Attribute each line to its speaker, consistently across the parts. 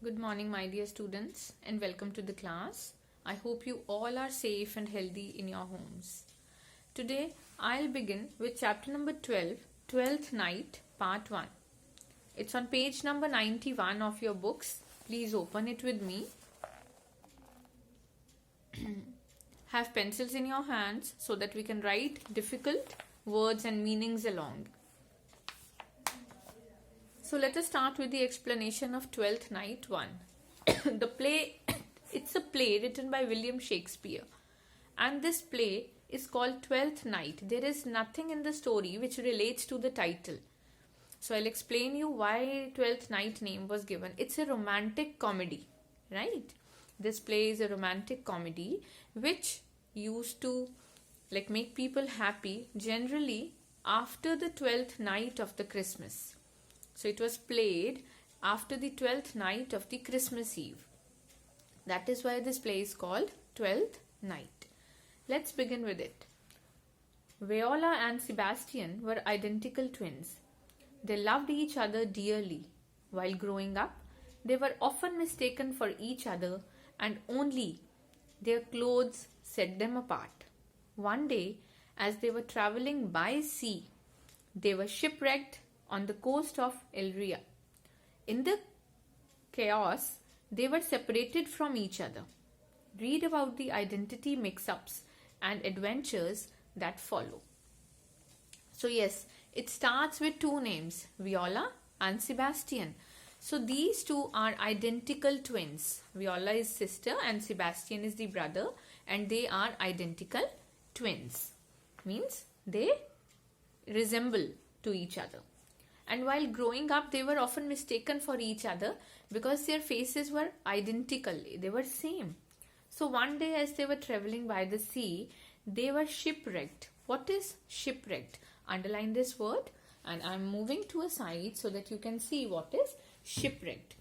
Speaker 1: Good morning, my dear students, and welcome to the class. I hope you all are safe and healthy in your homes. Today, I'll begin with chapter number 12, Twelfth Night, part 1. It's on page number 91 of your books. Please open it with me. Have pencils in your hands so that we can write difficult words and meanings along. So let us start with the explanation of Twelfth Night 1. The play, it's a play written by William Shakespeare. And this play is called Twelfth Night. There is nothing in the story which relates to the title. So I'll explain you why Twelfth Night name was given. It's a romantic comedy, right? This play is a romantic comedy which used to make people happy generally after the 12th night of the Christmas. So it was played after the 12th night of the Christmas Eve. That is why this play is called Twelfth Night. Let's begin with it. Viola and Sebastian were identical twins. They loved each other dearly. While growing up, they were often mistaken for each other and only their clothes set them apart. One day, as they were traveling by sea, they were shipwrecked on the coast of Illyria. In the chaos, they were separated from each other. Read about the identity mix-ups and adventures that follow. So yes, it starts with two names, Viola and Sebastian. So these two are identical twins. Viola is sister and Sebastian is the brother, and they are identical twins. Means they resemble to each other. And while growing up, they were often mistaken for each other because their faces were identical. They were same. So one day as they were traveling by the sea, they were shipwrecked. What is shipwrecked? Underline this word, and I'm moving to a side so that you can see what is shipwrecked.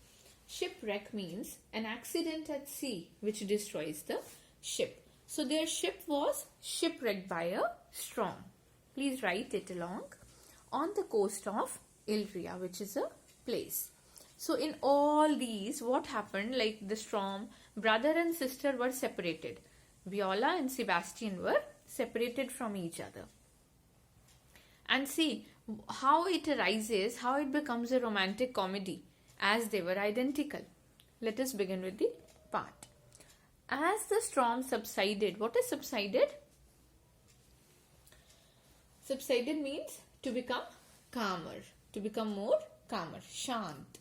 Speaker 1: Shipwreck means an accident at sea which destroys the ship. So their ship was shipwrecked by a storm. Please write it along. On the coast of Illyria, which is a place. So in all these, what happened? Like the storm, brother and sister were separated. Viola and Sebastian were separated from each other. And see how it arises, how it becomes a romantic comedy as they were identical. Let us begin with the part. As the storm subsided, what is subsided? Subsided means to become calmer, to become more calmer, shant.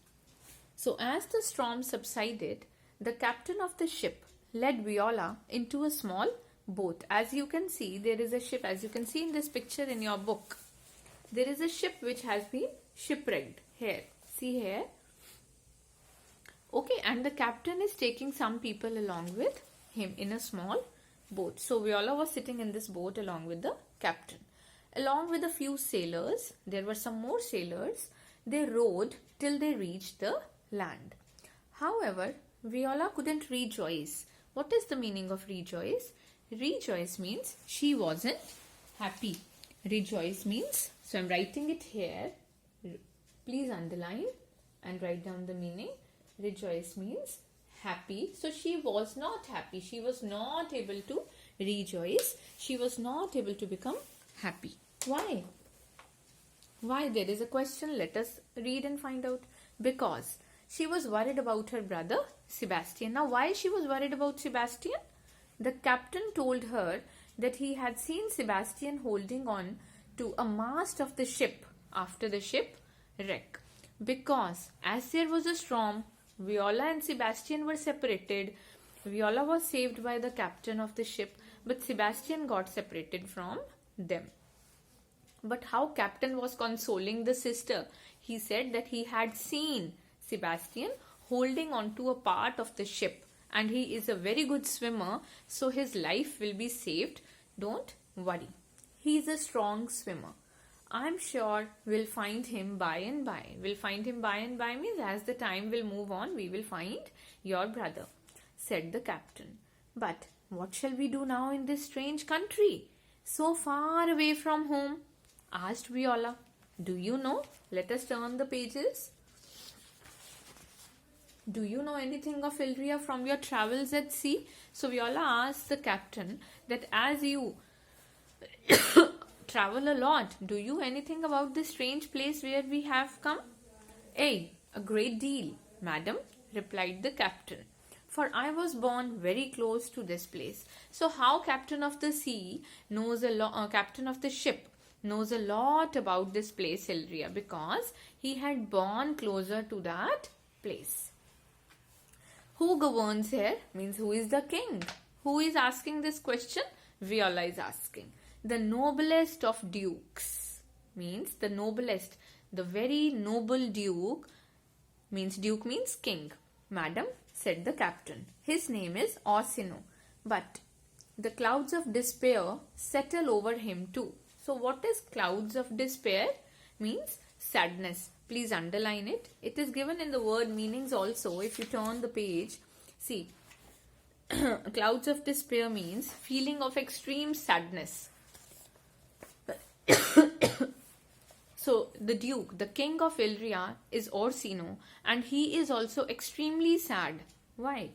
Speaker 1: So as the storm subsided, the captain of the ship led Viola into a small boat. As you can see, there is a ship, as you can see in this picture in your book. There is a ship which has been shipwrecked here. See here. Okay, and the captain is taking some people along with him in a small boat. So Viola was sitting in this boat along with the captain. Along with a few sailors, there were some more sailors. They rowed till they reached the land. However, Viola couldn't rejoice. What is the meaning of rejoice? Rejoice means she wasn't happy. Rejoice means, so I'm writing it here. Please underline and write down the meaning. Rejoice means happy. So she was not happy. She was not able to rejoice. She was not able to become happy. Why? Why? There is a question. Let us read and find out. Because she was worried about her brother Sebastian. Now why she was worried about Sebastian? The captain told her that he had seen Sebastian holding on to a mast of the ship after the ship wreck. Because as there was a storm, Viola and Sebastian were separated. Viola was saved by the captain of the ship, but Sebastian got separated from them. But how captain was consoling the sister? He said that he had seen Sebastian holding on to a part of the ship and he is a very good swimmer, so his life will be saved. Don't worry. He is a strong swimmer. I'm sure we'll find him by and by. We'll find him by and by means as the time will move on, we will find your brother, said the captain. But what shall we do now in this strange country, so far away from home? Asked Viola. Do you know? Let us turn the pages. Do you know anything of Illyria from your travels at sea? So Viola asks the captain that as you travel a lot, do you anything about this strange place where we have come? Ay, a great deal, madam, replied the captain. For I was born very close to this place. So how captain of the sea knows captain of the ship knows a lot about this place, Illyria, because he had born closer to that place. Who governs here means who is the king? Who is asking this question? Viola is asking. The noblest of dukes means the noblest, the very noble duke means king. Madam, said the captain, his name is Orsino, but the clouds of despair settle over him too. So what is clouds of despair? Means sadness. Please underline it. It is given in the word meanings also. If you turn the page, see, clouds of despair means feeling of extreme sadness. So the duke, the king of Illyria is Orsino, and he is also extremely sad. Why?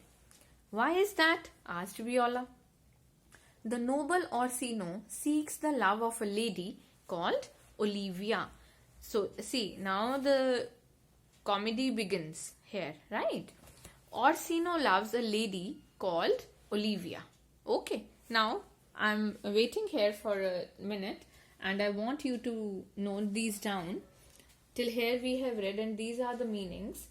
Speaker 1: Why is that? Asked Viola. The noble Orsino seeks the love of a lady called Olivia. So see, now the comedy begins here, right? Orsino loves a lady called Olivia. Okay, now I'm waiting here for a minute and I want you to note these down. Till here we have read and these are the meanings.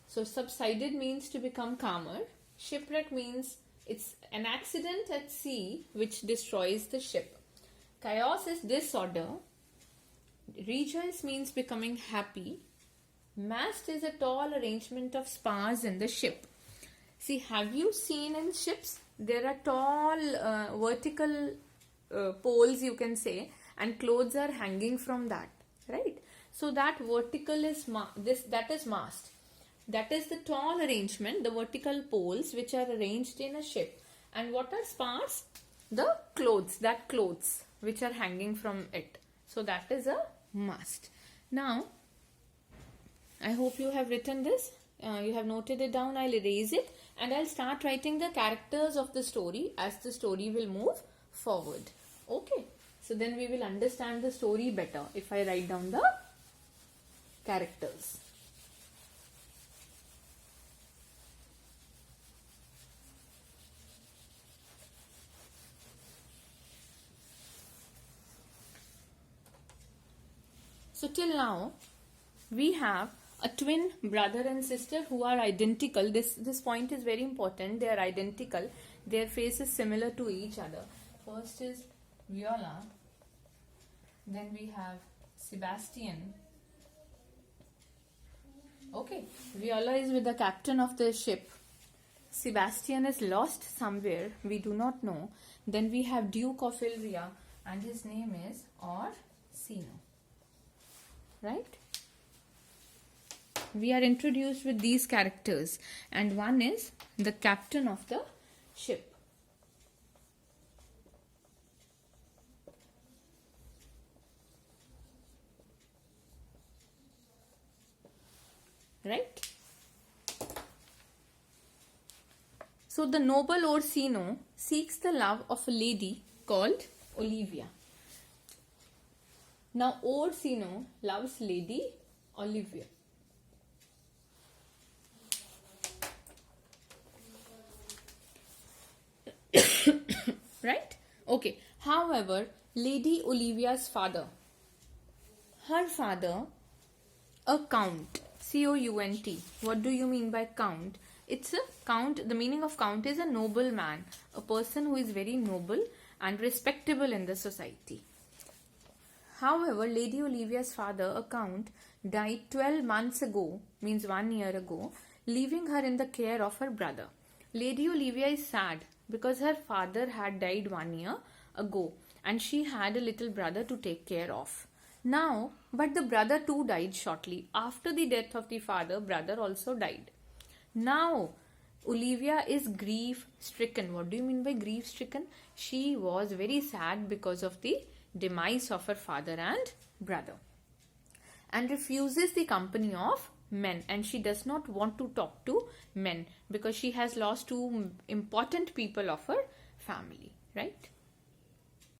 Speaker 1: So subsided means to become calmer. Shipwreck means it's an accident at sea which destroys the ship. Chaos is disorder. Rejoice means becoming happy. Mast is a tall arrangement of spars in the ship. See, have you seen in ships? There are tall vertical poles, you can say, and clothes are hanging from that, right? So that vertical is that is mast. That is the tall arrangement, the vertical poles which are arranged in a ship. And what are spars? The clothes which are hanging from it. So that is a mast. Now, I hope you have written this. You have noted it down. I'll erase it and I'll start writing the characters of the story as the story will move forward. Okay. So then we will understand the story better if I write down the characters. So till now, we have a twin brother and sister who are identical. This point is very important. They are identical. Their face is similar to each other. First is Viola. Then we have Sebastian. Okay. Viola is with the captain of the ship. Sebastian is lost somewhere. We do not know. Then we have Duke of Illyria and his name is Orsino. Right? We are introduced with these characters and one is the captain of the ship. Right? So the noble Orsino seeks the love of a lady called Olivia. Now Orsino loves Lady Olivia. Right? Okay. However, Lady Olivia's father, her father, a count, C-O-U-N-T. What do you mean by count? It's a count. The meaning of count is a noble man, a person who is very noble and respectable in the society. However, Lady Olivia's father, a count, died 12 months ago, means 1 year ago, leaving her in the care of her brother. Lady Olivia is sad because her father had died 1 year ago and she had a little brother to take care of. Now, but the brother too died shortly. After the death of the father, brother also died. Now, Olivia is grief-stricken. What do you mean by grief-stricken? She was very sad because of the demise of her father and brother and refuses the company of men, and she does not want to talk to men because she has lost two important people of her family, right?